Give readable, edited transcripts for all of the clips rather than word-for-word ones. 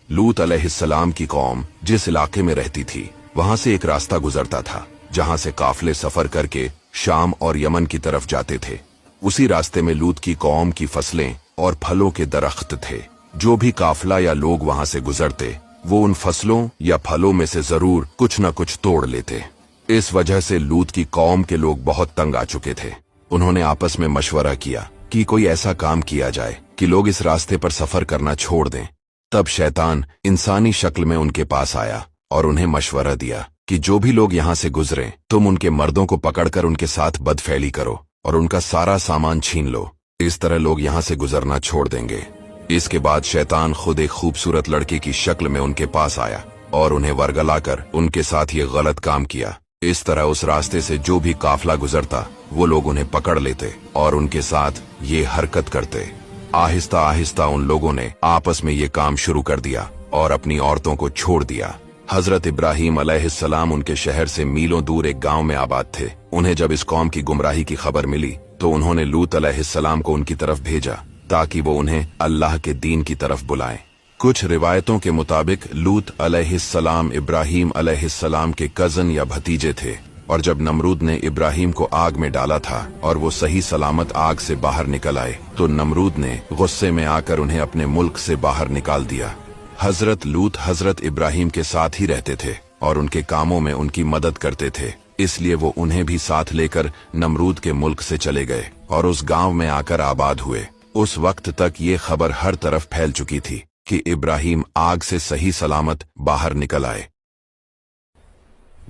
लूत अलैहिस्सलाम की कौम जिस इलाके में रहती थी वहां से एक रास्ता गुजरता था जहां से काफले सफर करके शाम और यमन की तरफ जाते थे। उसी रास्ते में लूत की कौम की फसलें और फलों के दरख्त थे। जो भी काफला या लोग वहां से गुजरते वो उन फसलों या फलों में से जरूर कुछ न कुछ तोड़ लेते। इस वजह से लूत की कौम के लोग बहुत तंग आ चुके थे। उन्होंने आपस में मशवरा किया कि कोई ऐसा काम किया जाए कि लोग इस रास्ते पर सफर करना छोड़ दें। तब शैतान इंसानी शक्ल में उनके पास आया और उन्हें मशवरा दिया कि जो भी लोग यहाँ से गुजरें तुम उनके मर्दों को पकड़कर उनके साथ बदफैली करो और उनका सारा सामान छीन लो। इस तरह लोग यहाँ से गुजरना छोड़ देंगे। इसके बाद शैतान खुद एक खूबसूरत लड़के की शक्ल में उनके पास आया और उन्हें वर्गलाकर उनके साथ ये गलत काम किया। इस तरह उस रास्ते से जो भी काफला गुजरता वो लोग उन्हें पकड़ लेते और उनके साथ ये हरकत करते। आहिस्ता आहिस्ता उन लोगों ने आपस में ये काम शुरू कर दिया और अपनी औरतों को छोड़ दिया। हजरत इब्राहीम अलैहिस्सलाम उनके शहर से मीलों दूर एक गांव में आबाद थे। उन्हें जब इस कौम की गुमराही की खबर मिली तो उन्होंने लूत अलैहिस्सलाम को उनकी तरफ भेजा ताकि वो उन्हें अल्लाह के दीन की तरफ बुलाएं। कुछ रिवायतों के मुताबिक लूत अलैहिस्सलाम इब्राहीम अलैहिस्सलाम के कजन या भतीजे थे और जब नमरूद ने इब्राहीम को आग में डाला था और वो सही सलामत आग से बाहर निकल आए तो नमरूद ने गुस्से में आकर उन्हें अपने मुल्क से बाहर निकाल दिया। हजरत लूत हजरत इब्राहीम के साथ ही रहते थे और उनके कामों में उनकी मदद करते थे, इसलिए वो उन्हें भी साथ लेकर नमरूद के मुल्क से चले गए और उस गांव में आकर आबाद हुए। उस वक्त तक ये खबर हर तरफ फैल चुकी थी कि इब्राहीम आग से सही सलामत बाहर निकल आए।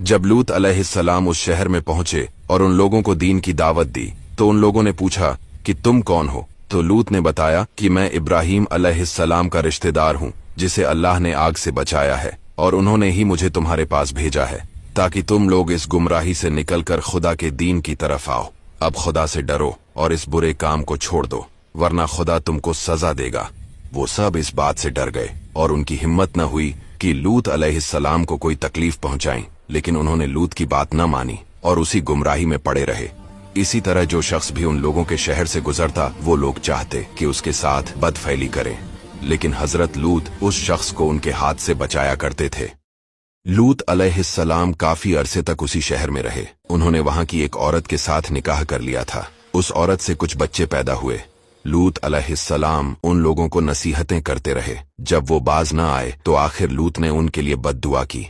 जब लूत अलैहिस्सलाम उस शहर में पहुंचे और उन लोगों को दीन की दावत दी तो उन लोगों ने पूछा कि तुम कौन हो? तो लूत ने बताया कि मैं इब्राहीम अलैहिस्सलाम का रिश्तेदार हूं जिसे अल्लाह ने आग से बचाया है और उन्होंने ही मुझे तुम्हारे पास भेजा है ताकि तुम लोग इस गुमराही से निकलकर खुदा के दीन की तरफ आओ। अब खुदा से डरो और इस बुरे काम को छोड़ दो वरना खुदा तुमको सजा देगा। वो सब इस बात से डर गए और उनकी हिम्मत न हुई कि लूत अलैहिस्सलाम को कोई तकलीफ पहुंचाएं, लेकिन उन्होंने लूत की बात न मानी और उसी गुमराही में पड़े रहे। इसी तरह जो शख्स भी उन लोगों के शहर से गुजरता वो लोग चाहते कि उसके साथ बदफैली करें, लेकिन हजरत लूत उस शख्स को उनके हाथ से बचाया करते थे। लूत अलैहिस्सलाम काफी अरसे तक उसी शहर में रहे। उन्होंने वहां की एक औरत के साथ निकाह कर लिया था। उस औरत से कुछ बच्चे पैदा हुए। लूत अलैहिस्सलाम उन लोगों को नसीहतें करते रहे। जब वो बाज न आए तो आखिर लूत ने उनके लिए बद्दुआ की।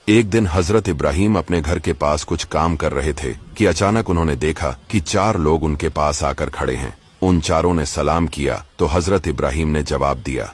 एक दिन हजरत इब्राहीम अपने घर के पास कुछ काम कर रहे थे कि अचानक उन्होंने देखा कि 4 लोग उनके पास आकर खड़े हैं। उन चारों ने सलाम किया तो हजरत इब्राहीम ने जवाब दिया